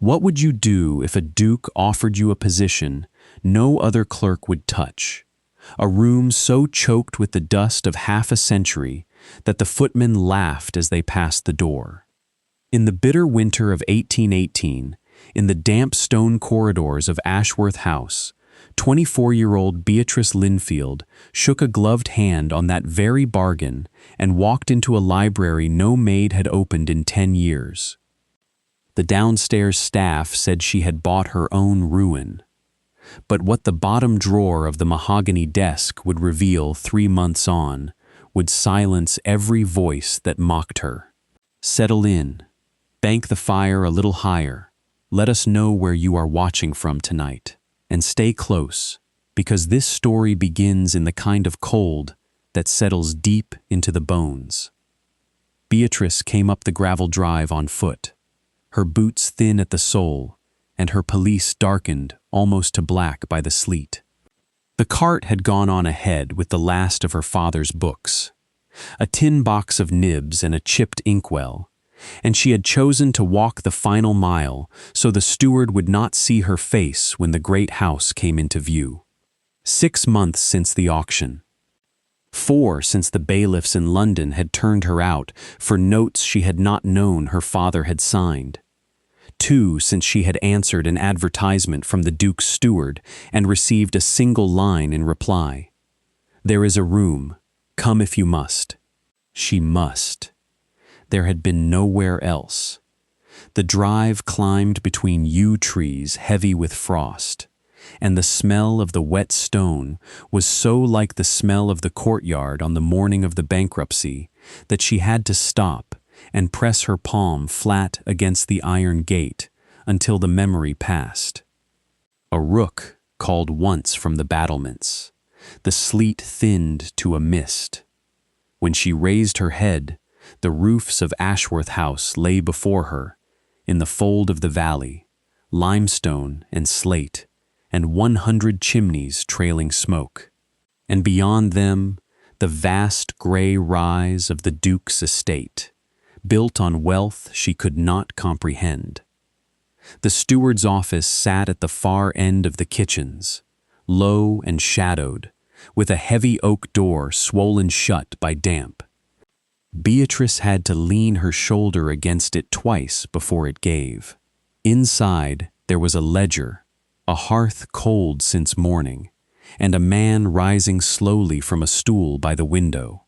What would you do if a duke offered you a position no other clerk would touch? A room so choked with the dust of half a century that the footmen laughed as they passed the door. In the bitter winter of 1818, in the damp stone corridors of Ashworth House, 24-year-old Beatrice Linfield shook a gloved hand on that very bargain and walked into a library no maid had opened in 10 years. The downstairs staff said she had bought her own ruin. But what the bottom drawer of the mahogany desk would reveal 3 months on would silence every voice that mocked her. Settle in. Bank the fire a little higher. Let us know where you are watching from tonight. And stay close, because this story begins in the kind of cold that settles deep into the bones. Beatrice came up the gravel drive on foot, her boots thin at the sole, and her pelisse darkened almost to black by the sleet. The cart had gone on ahead with the last of her father's books, a tin box of nibs and a chipped inkwell, and she had chosen to walk the final mile so the steward would not see her face when the great house came into view. 6 months since the auction. 4 since the bailiffs in London had turned her out for notes she had not known her father had signed. 2 since she had answered an advertisement from the Duke's steward and received a single line in reply. There is a room. Come if you must. She must. There had been nowhere else. The drive climbed between yew trees heavy with frost, and the smell of the wet stone was so like the smell of the courtyard on the morning of the bankruptcy that she had to stop and press her palm flat against the iron gate until the memory passed. A rook called once from the battlements. The sleet thinned to a mist. When she raised her head, the roofs of Ashworth House lay before her, in the fold of the valley, limestone and slate, and 100 chimneys trailing smoke. And beyond them, the vast gray rise of the Duke's estate, built on wealth she could not comprehend. The steward's office sat at the far end of the kitchens, low and shadowed, with a heavy oak door swollen shut by damp. Beatrice had to lean her shoulder against it twice before it gave. Inside, there was a ledger, a hearth cold since morning, and a man rising slowly from a stool by the window.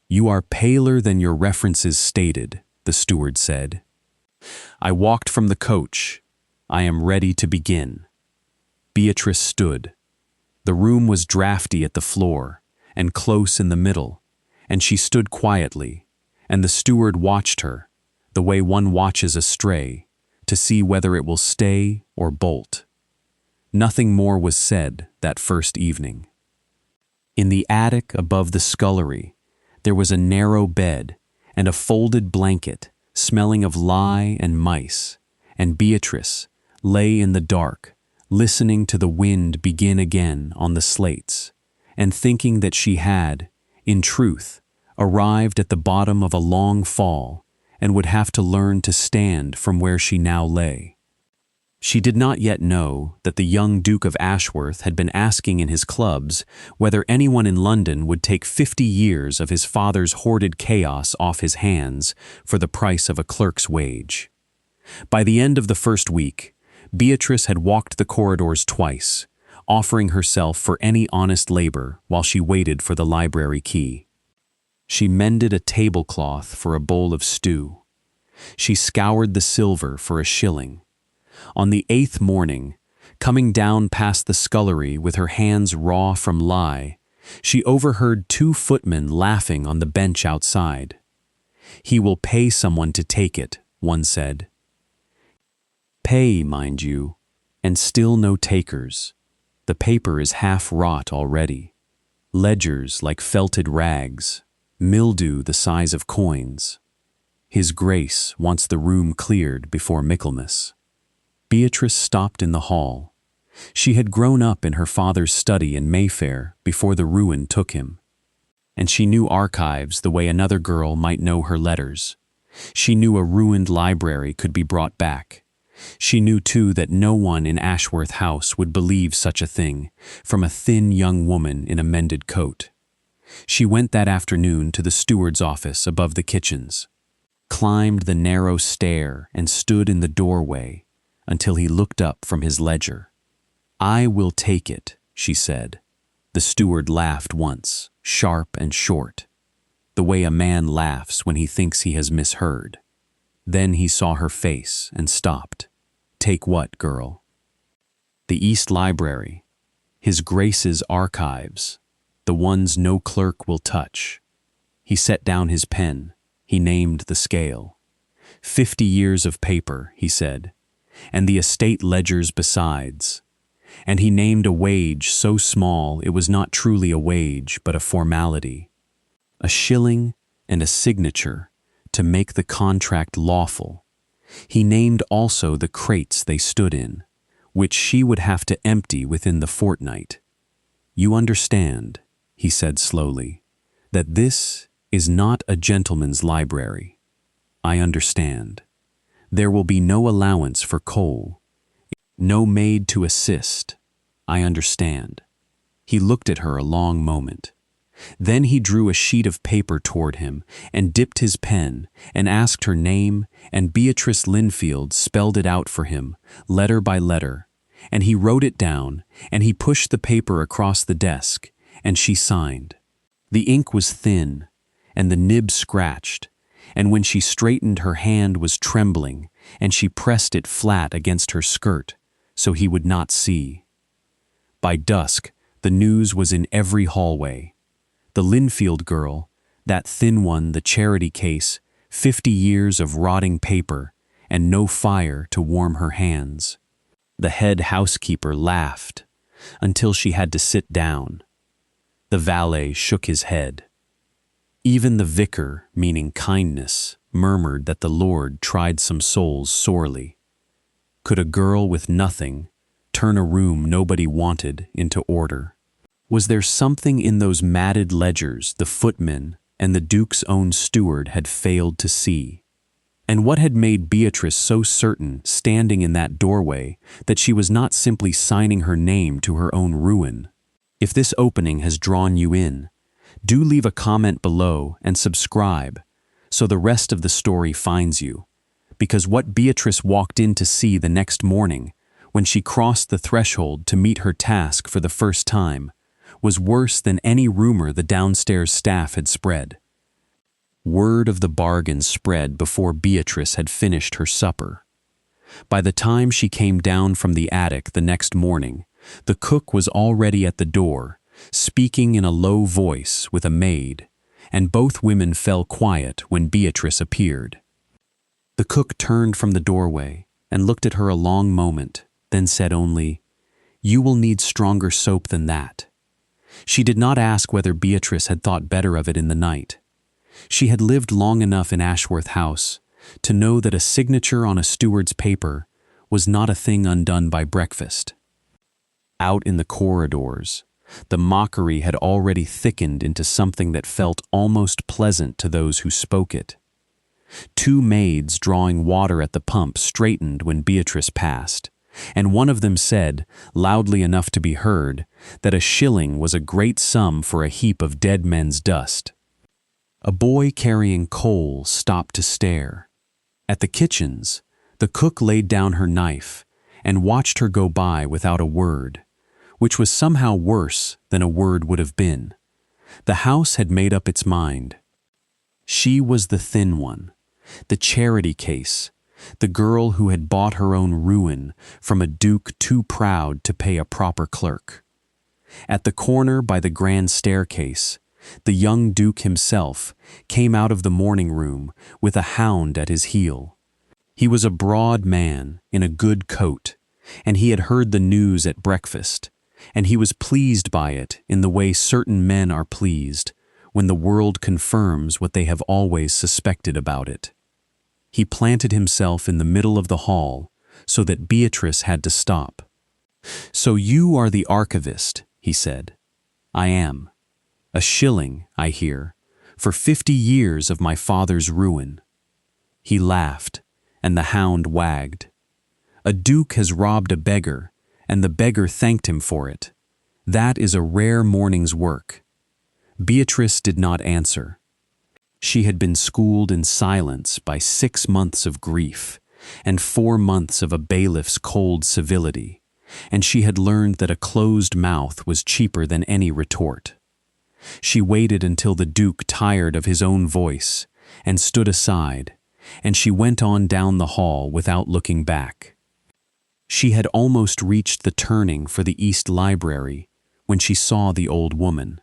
"You are paler than your references stated," the steward said. "I walked from the coach. I am ready to begin." Beatrice stood. The room was draughty at the floor and close in the middle, and she stood quietly, and the steward watched her, the way one watches a stray, to see whether it will stay or bolt. Nothing more was said that first evening. In the attic above the scullery, there was a narrow bed and a folded blanket smelling of lye and mice, and Beatrice lay in the dark, listening to the wind begin again on the slates, and thinking that she had, in truth, arrived at the bottom of a long fall and would have to learn to stand from where she now lay. She did not yet know that the young Duke of Ashworth had been asking in his clubs whether anyone in London would take 50 years of his father's hoarded chaos off his hands for the price of a clerk's wage. By the end of the first week, Beatrice had walked the corridors twice, offering herself for any honest labor while she waited for the library key. She mended a tablecloth for a bowl of stew. She scoured the silver for a shilling. On the 8th morning, coming down past the scullery with her hands raw from lye, she overheard 2 footmen laughing on the bench outside. "He will pay someone to take it," one said. Pay, mind you, and still no takers. The paper is half rot already. Ledgers like felted rags. Mildew the size of coins. His Grace wants the room cleared before Michaelmas. Beatrice stopped in the hall. She had grown up in her father's study in Mayfair before the ruin took him. And she knew archives the way another girl might know her letters. She knew a ruined library could be brought back, She knew too that no one in Ashworth House would believe such a thing from a thin young woman in a mended coat. She went that afternoon to the steward's office above the kitchens, climbed the narrow stair and stood in the doorway until he looked up from his ledger. "I will take it," she said. The steward laughed once, sharp and short, the way a man laughs when he thinks he has misheard. Then he saw her face and stopped. "Take what, girl?" "The East Library, His Grace's archives, the ones no clerk will touch." He set down his pen. He named the scale. 50 years of paper, he said, and the estate ledgers besides. And he named a wage so small it was not truly a wage but a formality. A shilling and a signature to make the contract lawful. He named also the crates they stood in, which she would have to empty within the fortnight. "You understand," he said slowly, "that this is not a gentleman's library. I understand. There will be no allowance for coal, no maid to assist. I understand." He looked at her a long moment. Then he drew a sheet of paper toward him and dipped his pen and asked her name, and Beatrice Linfield spelled it out for him, letter by letter, and he wrote it down, and he pushed the paper across the desk, and she signed. The ink was thin, and the nib scratched, and when she straightened her hand was trembling, and she pressed it flat against her skirt, so he would not see. By dusk, the news was in every hallway. The Linfield girl, that thin one, the charity case, 50 years of rotting paper, and no fire to warm her hands. The head housekeeper laughed until she had to sit down. The valet shook his head. Even the vicar, meaning kindness, murmured that the Lord tried some souls sorely. Could a girl with nothing turn a room nobody wanted into order? Was there something in those matted ledgers the footman and the Duke's own steward had failed to see? And what had made Beatrice so certain, standing in that doorway, that she was not simply signing her name to her own ruin? If this opening has drawn you in, do leave a comment below and subscribe so the rest of the story finds you, because what Beatrice walked in to see the next morning, when she crossed the threshold to meet her task for the first time, was worse than any rumor the downstairs staff had spread. Word of the bargain spread before Beatrice had finished her supper. By the time she came down from the attic the next morning, the cook was already at the door, speaking in a low voice with a maid, and both women fell quiet when Beatrice appeared. The cook turned from the doorway and looked at her a long moment, then said only, "You will need stronger soap than that." She did not ask whether Beatrice had thought better of it in the night. She had lived long enough in Ashworth House to know that a signature on a steward's paper was not a thing undone by breakfast. Out in the corridors, the mockery had already thickened into something that felt almost pleasant to those who spoke it. 2 maids drawing water at the pump straightened when Beatrice passed, and one of them said, loudly enough to be heard, that a shilling was a great sum for a heap of dead men's dust. A boy carrying coal stopped to stare. At the kitchens, the cook laid down her knife and watched her go by without a word, which was somehow worse than a word would have been. The house had made up its mind. She was the thin one, the charity case, the girl who had bought her own ruin from a duke too proud to pay a proper clerk. At the corner by the grand staircase, the young duke himself came out of the morning room with a hound at his heel. He was a broad man in a good coat, and he had heard the news at breakfast, and he was pleased by it in the way certain men are pleased when the world confirms what they have always suspected about it. He planted himself in the middle of the hall so that Beatrice had to stop. "So you are the archivist," he said. "I am. A shilling, I hear, for 50 years of my father's ruin." He laughed, and the hound wagged. A duke has robbed a beggar, and the beggar thanked him for it. That is a rare morning's work." Beatrice did not answer. She had been schooled in silence by 6 months of grief and 4 months of a bailiff's cold civility, and she had learned that a closed mouth was cheaper than any retort. She waited until the Duke tired of his own voice and stood aside, and she went on down the hall without looking back. She had almost reached the turning for the East Library when she saw the old woman.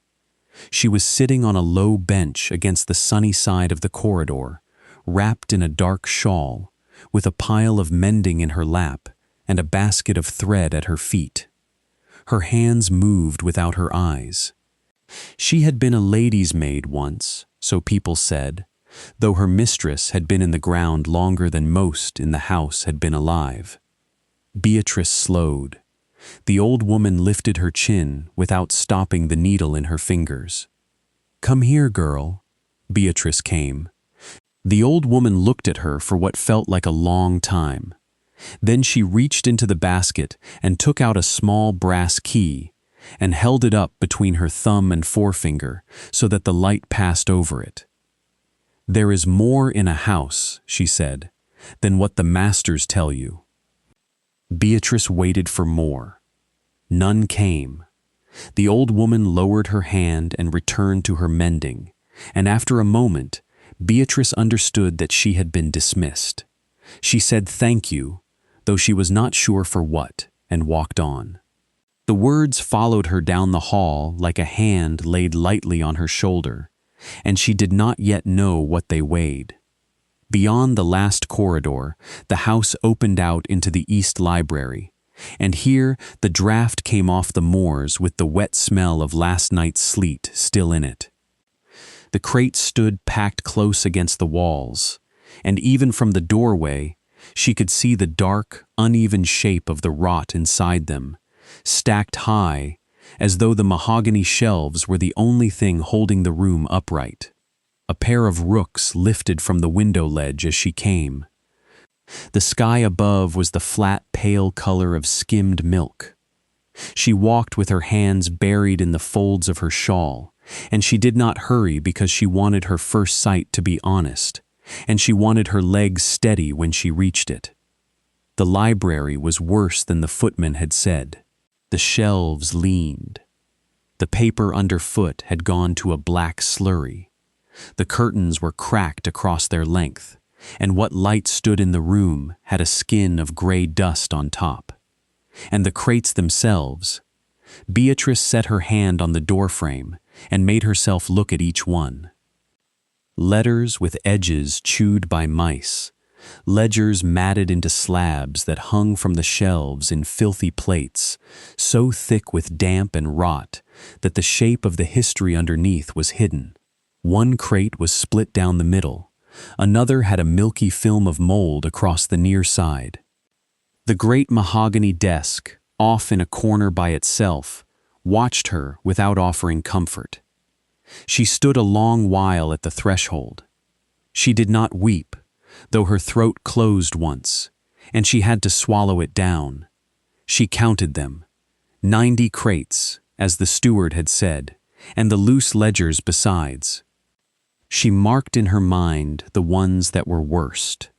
She was sitting on a low bench against the sunny side of the corridor, wrapped in a dark shawl, with a pile of mending in her lap and a basket of thread at her feet. Her hands moved without her eyes. She had been a lady's maid once, so people said, though her mistress had been in the ground longer than most in the house had been alive. Beatrice slowed. The old woman lifted her chin without stopping the needle in her fingers. "Come here, girl." Beatrice came. The old woman looked at her for what felt like a long time. Then she reached into the basket and took out a small brass key and held it up between her thumb and forefinger so that the light passed over it. "There is more in a house," she said, "than what the masters tell you." Beatrice waited for more. None came. The old woman lowered her hand and returned to her mending, and after a moment, Beatrice understood that she had been dismissed. She said thank you, though she was not sure for what, and walked on. The words followed her down the hall like a hand laid lightly on her shoulder, and she did not yet know what they weighed. Beyond the last corridor, the house opened out into the East Library, and here the draught came off the moors with the wet smell of last night's sleet still in it. The crates stood packed close against the walls, and even from the doorway, she could see the dark, uneven shape of the rot inside them, stacked high, as though the mahogany shelves were the only thing holding the room upright. A pair of rooks lifted from the window ledge as she came. The sky above was the flat, pale color of skimmed milk. She walked with her hands buried in the folds of her shawl, and she did not hurry because she wanted her first sight to be honest, and she wanted her legs steady when she reached it. The library was worse than the footman had said. The shelves leaned. The paper underfoot had gone to a black slurry. The curtains were cracked across their length, and what light stood in the room had a skin of gray dust on top. And the crates themselves. Beatrice set her hand on the doorframe and made herself look at each one. Letters with edges chewed by mice, ledgers matted into slabs that hung from the shelves in filthy plates, so thick with damp and rot that the shape of the history underneath was hidden. One crate was split down the middle. Another had a milky film of mold across the near side. The great mahogany desk, off in a corner by itself, watched her without offering comfort. She stood a long while at the threshold. She did not weep, though her throat closed once, and she had to swallow it down. She counted them. 90 crates, as the steward had said, and the loose ledgers besides. She marked in her mind the ones that were worst.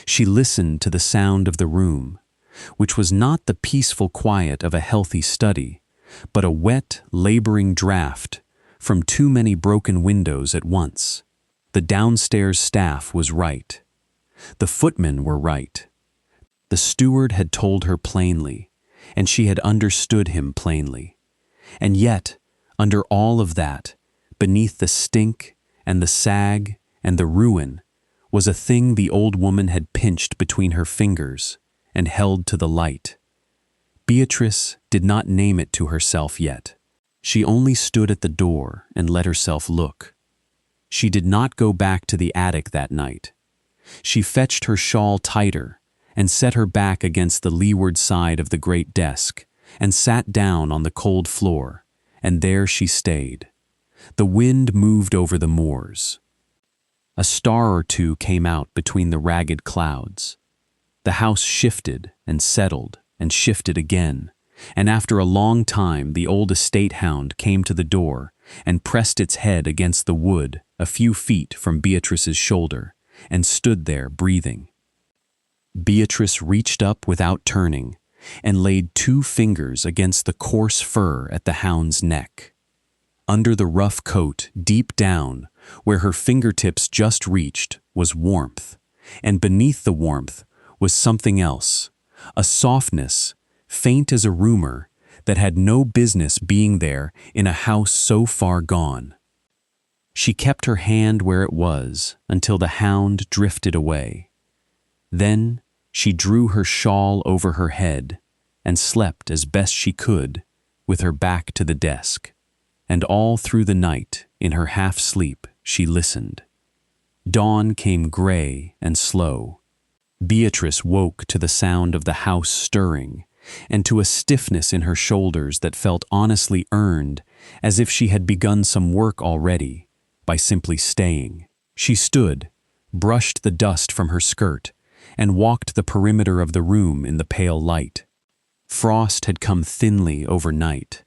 She listened to the sound of the room, which was not the peaceful quiet of a healthy study, but a wet, laboring draught from too many broken windows at once. The downstairs staff was right. The footmen were right. The steward had told her plainly, and she had understood him plainly. And yet, under all of that, beneath the stink and the sag and the ruin, was a thing the old woman had pinched between her fingers and held to the light. Beatrice did not name it to herself yet. She only stood at the door and let herself look. She did not go back to the attic that night. She fetched her shawl tighter and set her back against the leeward side of the great desk and sat down on the cold floor, and there she stayed. The wind moved over the moors. A star or two came out between the ragged clouds. The house shifted and settled and shifted again, and after a long time the old estate hound came to the door and pressed its head against the wood a few feet from Beatrice's shoulder and stood there breathing. Beatrice reached up without turning and laid 2 fingers against the coarse fur at the hound's neck. Under the rough coat, deep down, where her fingertips just reached, was warmth, and beneath the warmth was something else, a softness, faint as a rumor, that had no business being there in a house so far gone. She kept her hand where it was until the hound drifted away. Then she drew her shawl over her head and slept as best she could with her back to the desk. And all through the night, in her half-sleep, she listened. Dawn came gray and slow. Beatrice woke to the sound of the house stirring and to a stiffness in her shoulders that felt honestly earned, as if she had begun some work already, by simply staying. She stood, brushed the dust from her skirt, and walked the perimeter of the room in the pale light. Frost had come thinly overnight.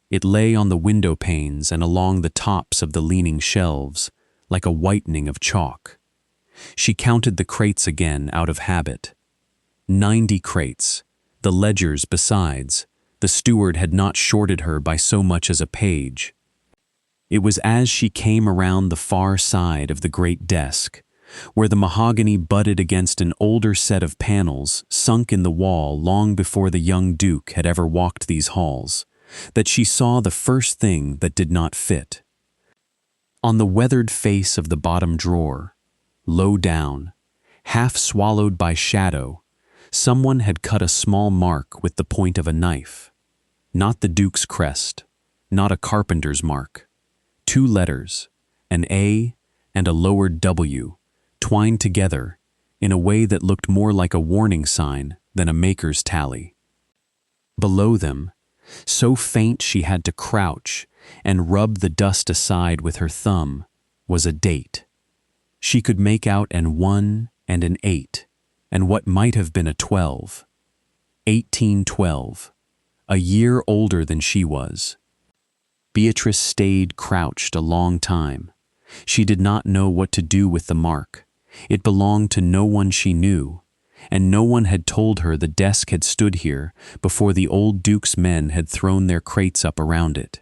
It lay on the window panes and along the tops of the leaning shelves, like a whitening of chalk. She counted the crates again out of habit. 90 crates, the ledgers besides. The steward had not shorted her by so much as a page. It was as she came around the far side of the great desk, where the mahogany butted against an older set of panels sunk in the wall long before the young Duke had ever walked these halls, that she saw the first thing that did not fit. On the weathered face of the bottom drawer, low down, half swallowed by shadow, someone had cut a small mark with the point of a knife. Not the Duke's crest, not a carpenter's mark. 2 letters, an A and a lowered W, twined together in a way that looked more like a warning sign than a maker's tally. Below them, so faint she had to crouch and rub the dust aside with her thumb, was a date. She could make out an 1 and an 8, and what might have been a 12. 1812, a year older than she was. Beatrice stayed crouched a long time. She did not know what to do with the mark. It belonged to no one she knew, and no one had told her the desk had stood here before the old Duke's men had thrown their crates up around it.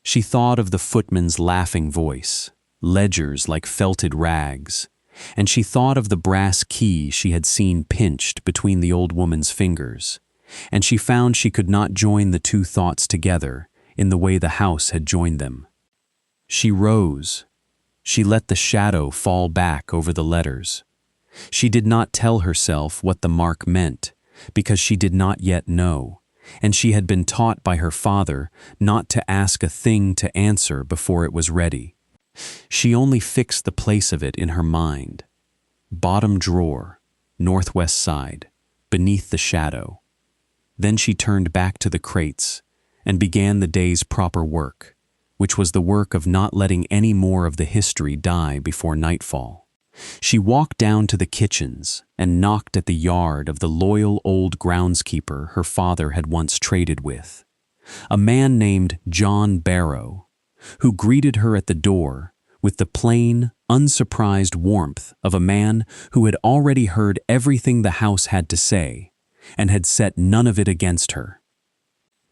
She thought of the footman's laughing voice, ledgers like felted rags, and she thought of the brass key she had seen pinched between the old woman's fingers, and she found she could not join the 2 thoughts together in the way the house had joined them. She rose. She let the shadow fall back over the letters. She did not tell herself what the mark meant, because she did not yet know, and she had been taught by her father not to ask a thing to answer before it was ready. She only fixed the place of it in her mind. Bottom drawer, northwest side, beneath the shadow. Then she turned back to the crates and began the day's proper work, which was the work of not letting any more of the history die before nightfall. She walked down to the kitchens and knocked at the yard of the loyal old groundskeeper her father had once traded with, a man named John Barrow, who greeted her at the door with the plain, unsurprised warmth of a man who had already heard everything the house had to say and had set none of it against her.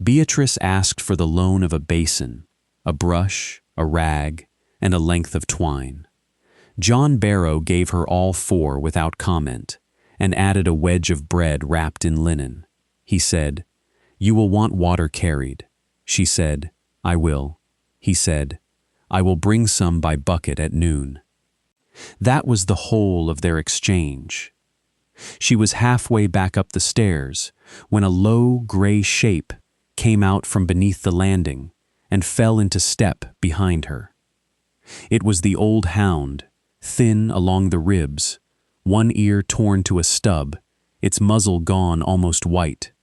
Beatrice asked for the loan of a basin, a brush, a rag, and a length of twine. John Barrow gave her all 4 without comment, and added a wedge of bread wrapped in linen. He said, "You will want water carried." She said, "I will." He said, "I will bring some by bucket at noon." That was the whole of their exchange. She was halfway back up the stairs when a low, gray shape came out from beneath the landing and fell into step behind her. It was the old hound, thin along the ribs, one ear torn to a stub, its muzzle gone almost white.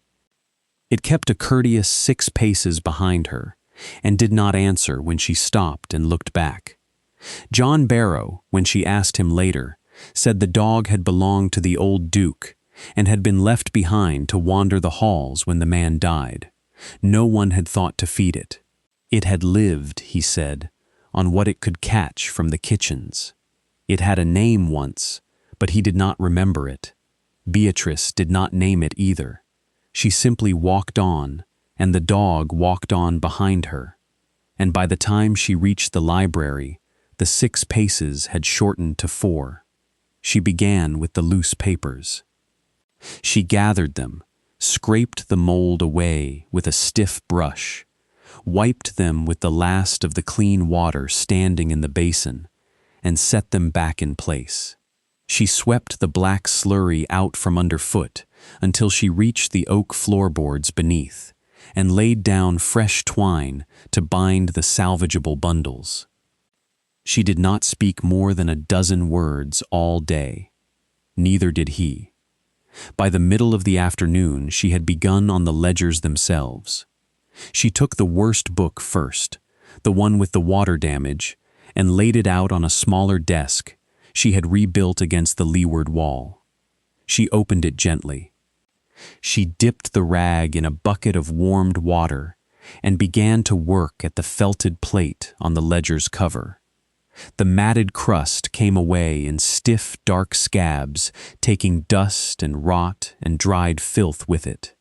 It kept a courteous 6 paces behind her, and did not answer when she stopped and looked back. John Barrow, when she asked him later, said the dog had belonged to the old Duke and had been left behind to wander the halls when the man died. No one had thought to feed it. It had lived, he said, on what it could catch from the kitchens. It had a name once, but he did not remember it. Beatrice did not name it either. She simply walked on, and the dog walked on behind her. And by the time she reached the library, the 6 paces had shortened to 4. She began with the loose papers. She gathered them, scraped the mold away with a stiff brush, wiped them with the last of the clean water standing in the basin, and set them back in place. She swept the black slurry out from underfoot until she reached the oak floorboards beneath, and laid down fresh twine to bind the salvageable bundles. She did not speak more than a dozen words all day. Neither did he. By the middle of the afternoon, she had begun on the ledgers themselves. She took the worst book first, the one with the water damage, and laid it out on a smaller desk she had rebuilt against the leeward wall. She opened it gently. She dipped the rag in a bucket of warmed water and began to work at the felted plate on the ledger's cover. The matted crust came away in stiff, dark scabs, taking dust and rot and dried filth with it.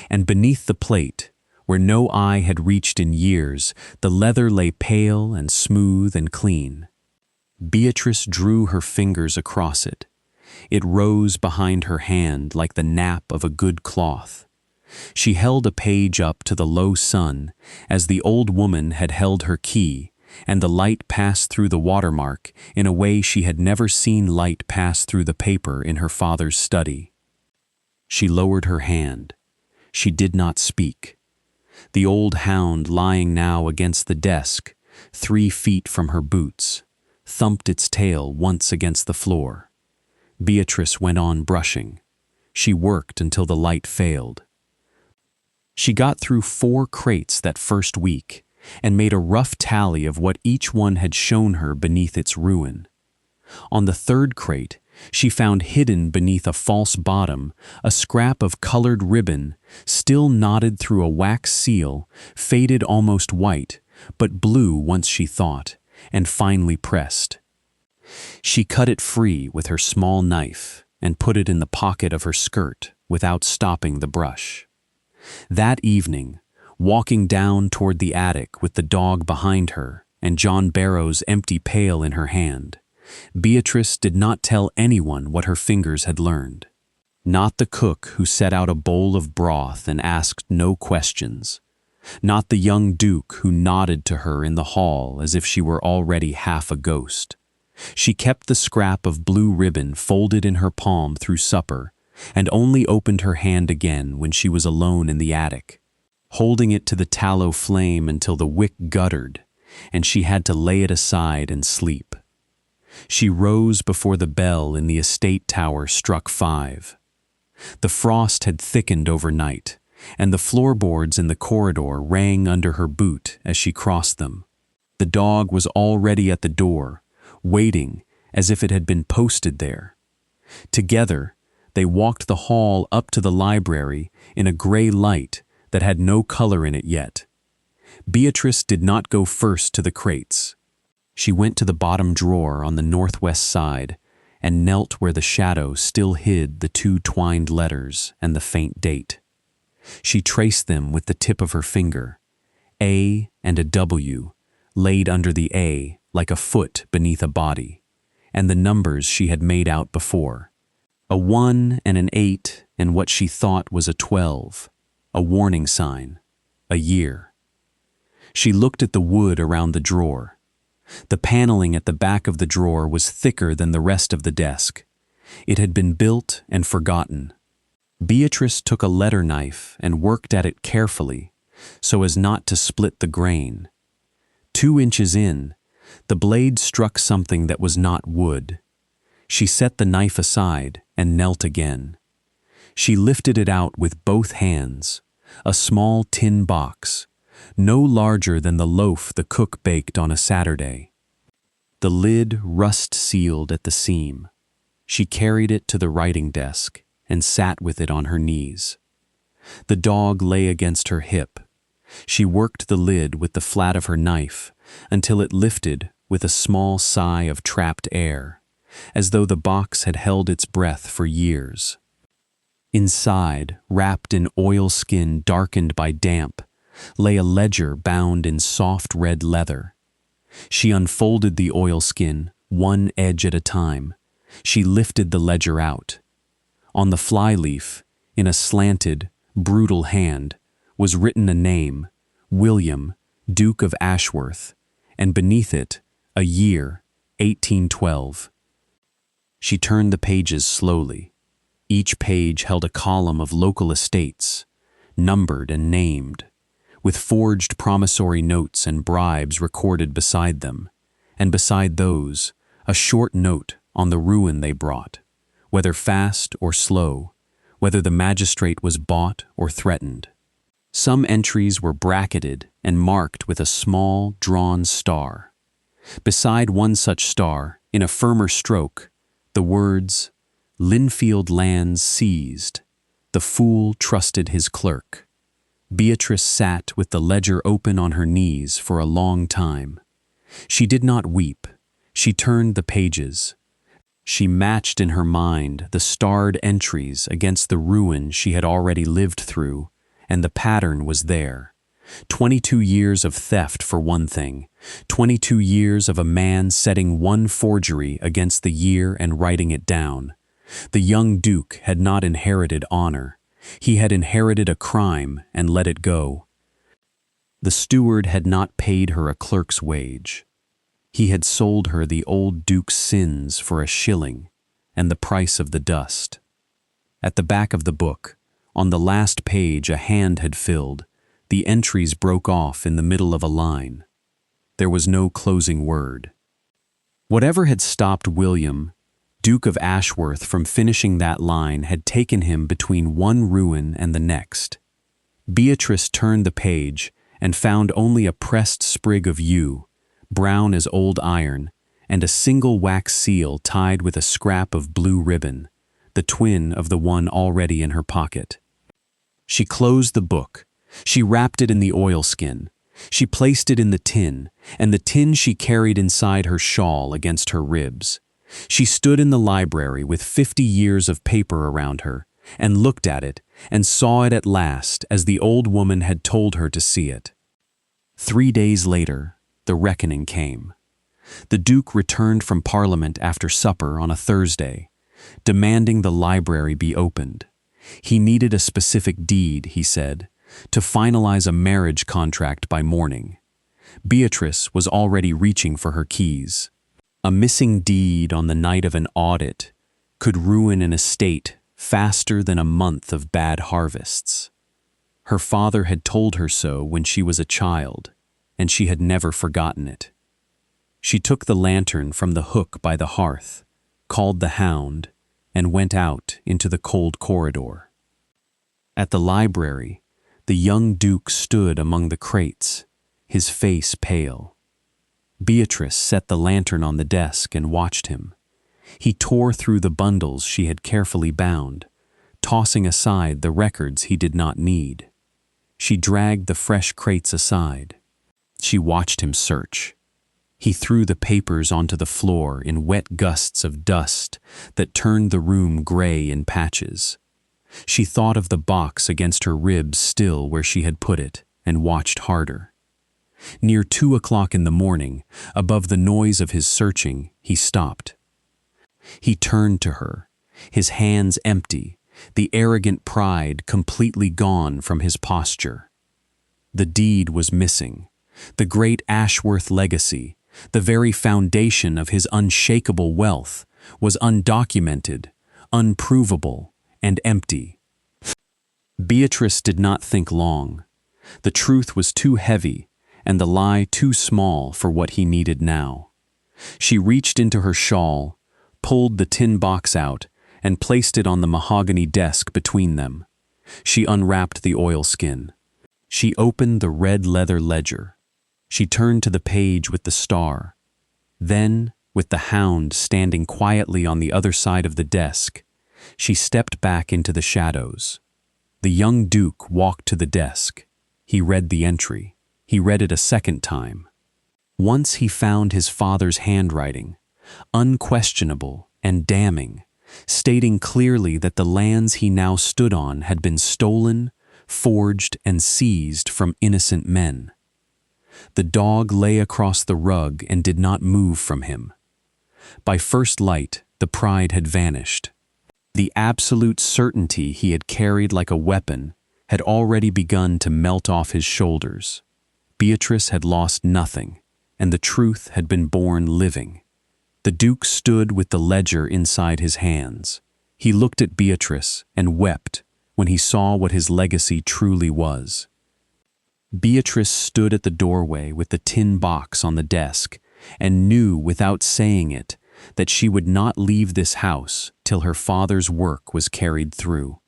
And beneath the plate, where no eye had reached in years, the leather lay pale and smooth and clean. Beatrice drew her fingers across it. It rose behind her hand like the nap of a good cloth. She held a page up to the low sun, as the old woman had held her key, and the light passed through the watermark in a way she had never seen light pass through the paper in her father's study. She lowered her hand. She did not speak. The old hound, lying now against the desk, 3 feet from her boots, thumped its tail once against the floor. Beatrice went on brushing. She worked until the light failed. She got through 4 crates that first week and made a rough tally of what each one had shown her beneath its ruin. On the 3rd crate, she found hidden beneath a false bottom a scrap of colored ribbon, still knotted through a wax seal, faded almost white, but blue once she thought, and finely pressed. She cut it free with her small knife and put it in the pocket of her skirt without stopping the brush. That evening, walking down toward the attic with the dog behind her and John Barrow's empty pail in her hand, Beatrice did not tell anyone what her fingers had learned. Not the cook who set out a bowl of broth and asked no questions. Not the young Duke who nodded to her in the hall as if she were already half a ghost. She kept the scrap of blue ribbon folded in her palm through supper, and only opened her hand again when she was alone in the attic, holding it to the tallow flame until the wick guttered, and she had to lay it aside and sleep. She rose before the bell in the estate tower struck 5. The frost had thickened overnight, and the floorboards in the corridor rang under her boot as she crossed them. The dog was already at the door, waiting as if it had been posted there. Together, they walked the hall up to the library in a gray light that had no color in it yet. Beatrice did not go first to the crates. She went to the bottom drawer on the northwest side and knelt where the shadow still hid the 2 twined letters and the faint date. She traced them with the tip of her finger, A and a W, laid under the A like a foot beneath a body, and the numbers she had made out before, a 1 and an 8 and what she thought was a 12, a warning sign, a year. She looked at the wood around the drawer. The paneling at the back of the drawer was thicker than the rest of the desk. It had been built and forgotten. Beatrice took a letter knife and worked at it carefully, so as not to split the grain. 2 inches in, the blade struck something that was not wood. She set the knife aside and knelt again. She lifted it out with both hands, a small tin box, no larger than the loaf the cook baked on a Saturday. The lid rust-sealed at the seam. She carried it to the writing desk and sat with it on her knees. The dog lay against her hip. She worked the lid with the flat of her knife until it lifted with a small sigh of trapped air, as though the box had held its breath for years. Inside, wrapped in oilskin darkened by damp, lay a ledger bound in soft red leather. She unfolded the oilskin, one edge at a time. She lifted the ledger out. On the flyleaf, in a slanted, brutal hand, was written a name, William, Duke of Ashworth, and beneath it, a year, 1812. She turned the pages slowly. Each page held a column of local estates, numbered and named, with forged promissory notes and bribes recorded beside them, and beside those, a short note on the ruin they brought, whether fast or slow, whether the magistrate was bought or threatened. Some entries were bracketed and marked with a small, drawn star. Beside one such star, in a firmer stroke, the words, "Linfield lands seized. The fool trusted his clerk." Beatrice sat with the ledger open on her knees for a long time. She did not weep. She turned the pages. She matched in her mind the starred entries against the ruin she had already lived through, and the pattern was there. 22 years of theft for one thing, 22 years of a man setting one forgery against the year and writing it down. The young Duke had not inherited honor. He had inherited a crime and let it go. The steward had not paid her a clerk's wage. He had sold her the old Duke's sins for a shilling and the price of the dust. At the back of the book, on the last page a hand had filled, the entries broke off in the middle of a line. There was no closing word. Whatever had stopped William, Duke of Ashworth, from finishing that line had taken him between one ruin and the next. Beatrice turned the page and found only a pressed sprig of yew, brown as old iron, and a single wax seal tied with a scrap of blue ribbon, the twin of the one already in her pocket. She closed the book. She wrapped it in the oilskin. She placed it in the tin, and the tin she carried inside her shawl against her ribs. She stood in the library with 50 years of paper around her, and looked at it, and saw it at last as the old woman had told her to see it. 3 days later, the reckoning came. The Duke returned from Parliament after supper on a Thursday, demanding the library be opened. He needed a specific deed, he said, to finalize a marriage contract by morning. Beatrice was already reaching for her keys. A missing deed on the night of an audit could ruin an estate faster than a month of bad harvests. Her father had told her so when she was a child, and she had never forgotten it. She took the lantern from the hook by the hearth, called the hound, and went out into the cold corridor. At the library, the young Duke stood among the crates, his face pale. Beatrice set the lantern on the desk and watched him. He tore through the bundles she had carefully bound, tossing aside the records he did not need. She dragged the fresh crates aside. She watched him search. He threw the papers onto the floor in wet gusts of dust that turned the room gray in patches. She thought of the box against her ribs still where she had put it, and watched harder. Near 2 o'clock in the morning, above the noise of his searching, he stopped. He turned to her, his hands empty, the arrogant pride completely gone from his posture. The deed was missing, the great Ashworth legacy, the very foundation of his unshakable wealth, was undocumented, unprovable, and empty. Beatrice did not think long. The truth was too heavy, and the lie too small for what he needed now. She reached into her shawl, pulled the tin box out, and placed it on the mahogany desk between them. She unwrapped the oilskin. She opened the red leather ledger. She turned to the page with the star. Then, with the hound standing quietly on the other side of the desk, She stepped back into the shadows. The young Duke walked to the desk. He read the entry. He read it a second time. Once he found his father's handwriting, unquestionable and damning, stating clearly that the lands he now stood on had been stolen, forged, and seized from innocent men. The dog lay across the rug and did not move from him. By first light, the pride had vanished. The absolute certainty he had carried like a weapon had already begun to melt off his shoulders. Beatrice had lost nothing, and the truth had been born living. The Duke stood with the ledger inside his hands. He looked at Beatrice and wept when he saw what his legacy truly was. Beatrice stood at the doorway with the tin box on the desk and knew without saying it that she would not leave this house till her father's work was carried through.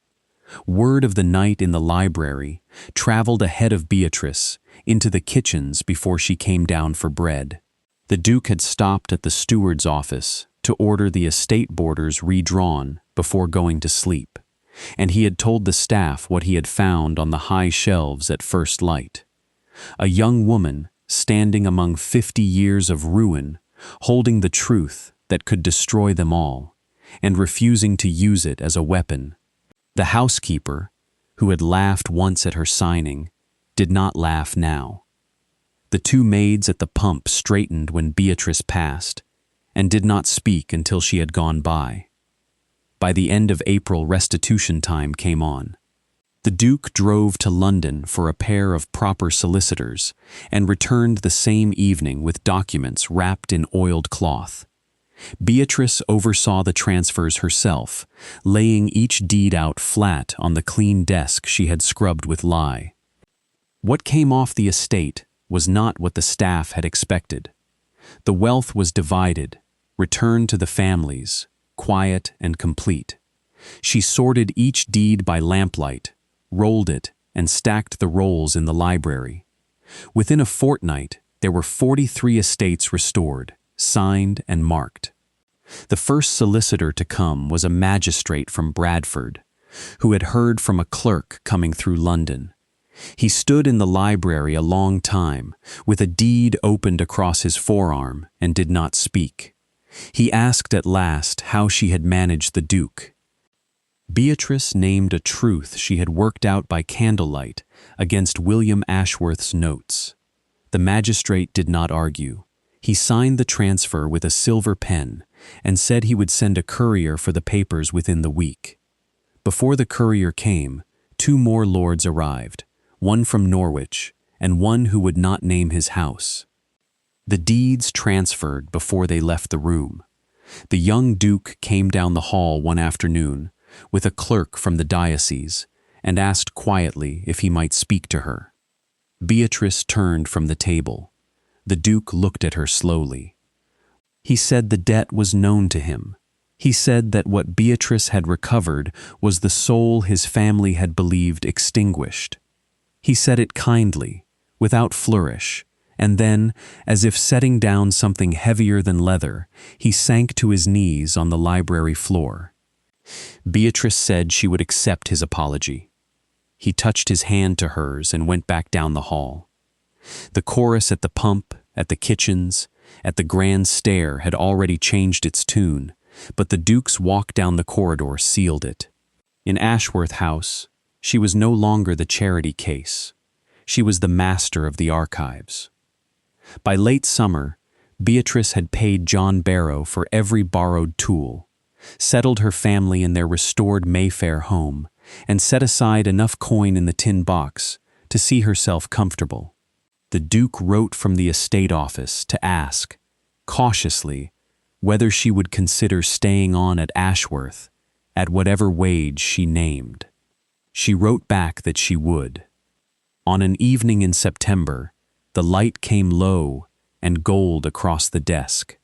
Word of the night in the library traveled ahead of Beatrice into the kitchens before she came down for bread. The Duke had stopped at the steward's office to order the estate borders redrawn before going to sleep, and he had told the staff what he had found on the high shelves at first light. A young woman standing among 50 years of ruin, holding the truth that could destroy them all, and refusing to use it as a weapon. The housekeeper, who had laughed once at her signing, did not laugh now. The two maids at the pump straightened when Beatrice passed, and did not speak until she had gone by. By the end of April, restitution time came on. The Duke drove to London for a pair of proper solicitors and returned the same evening with documents wrapped in oiled cloth. Beatrice oversaw the transfers herself, laying each deed out flat on the clean desk she had scrubbed with lye. What came off the estate was not what the staff had expected. The wealth was divided, returned to the families, quiet and complete. She sorted each deed by lamplight, rolled it, and stacked the rolls in the library. Within a fortnight, there were 43 estates restored, signed and marked. The first solicitor to come was a magistrate from Bradford, who had heard from a clerk coming through London. He stood in the library a long time, with a deed opened across his forearm, and did not speak. He asked at last how she had managed the Duke. Beatrice named a truth she had worked out by candlelight against William Ashworth's notes. The magistrate did not argue. He signed the transfer with a silver pen and said he would send a courier for the papers within the week. Before the courier came, 2 more lords arrived, one from Norwich and one who would not name his house. The deeds transferred before they left the room. The young Duke came down the hall one afternoon with a clerk from the diocese and asked quietly if he might speak to her. Beatrice turned from the table. The Duke looked at her slowly. He said the debt was known to him. He said that what Beatrice had recovered was the soul his family had believed extinguished. He said it kindly, without flourish, and then, as if setting down something heavier than leather, he sank to his knees on the library floor. Beatrice said she would accept his apology. He touched his hand to hers and went back down the hall. The chorus at the pump, at the kitchens, at the grand stair had already changed its tune, but the Duke's walk down the corridor sealed it. In Ashworth House, she was no longer the charity case. She was the master of the archives. By late summer, Beatrice had paid John Barrow for every borrowed tool, settled her family in their restored Mayfair home, and set aside enough coin in the tin box to see herself comfortable. The Duke wrote from the estate office to ask, cautiously, whether she would consider staying on at Ashworth at whatever wage she named. She wrote back that she would. On an evening in September, the light came low and gold across the desk.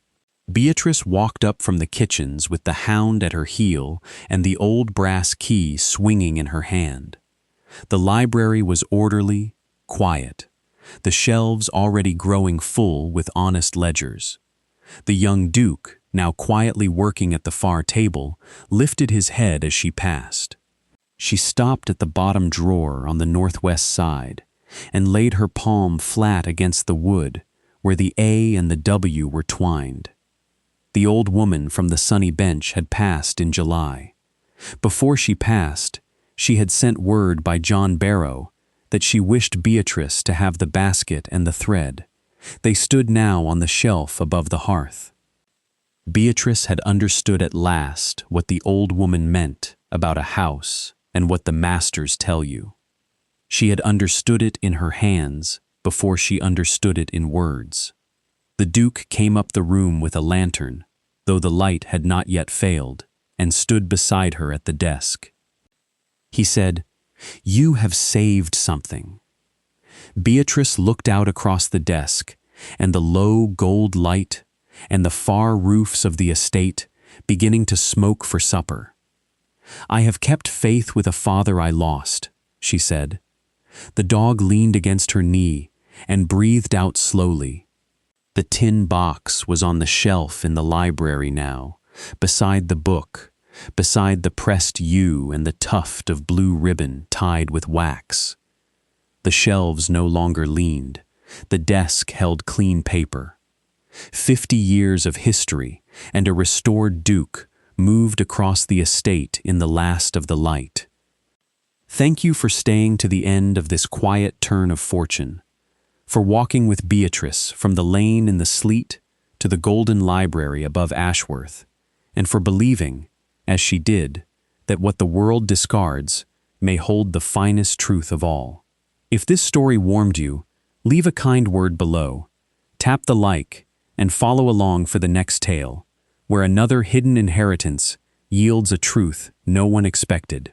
Beatrice walked up from the kitchens with the hound at her heel and the old brass key swinging in her hand. The library was orderly, quiet, the shelves already growing full with honest ledgers. The young Duke, now quietly working at the far table, lifted his head as she passed. She stopped at the bottom drawer on the northwest side and laid her palm flat against the wood where the A and the W were twined. The old woman from the sunny bench had passed in July. Before she passed, she had sent word by John Barrow that she wished Beatrice to have the basket and the thread. They stood now on the shelf above the hearth. Beatrice had understood at last what the old woman meant about a house and what the masters tell you. She had understood it in her hands before she understood it in words. The Duke came up the room with a lantern, though the light had not yet failed, and stood beside her at the desk. He said, "You have saved something." Beatrice looked out across the desk, and the low gold light and the far roofs of the estate beginning to smoke for supper. "I have kept faith with a father I lost," she said. The dog leaned against her knee and breathed out slowly. The tin box was on the shelf in the library now, beside the book, beside the pressed U and the tuft of blue ribbon tied with wax. The shelves no longer leaned. The desk held clean paper. 50 years of history and a restored Duke moved across the estate in the last of the light. Thank you for staying to the end of this quiet turn of fortune, for walking with Beatrice from the lane in the sleet to the golden library above Ashworth, and for believing, as she did, that what the world discards may hold the finest truth of all. If this story warmed you, leave a kind word below, tap the like, and follow along for the next tale, where another hidden inheritance yields a truth no one expected.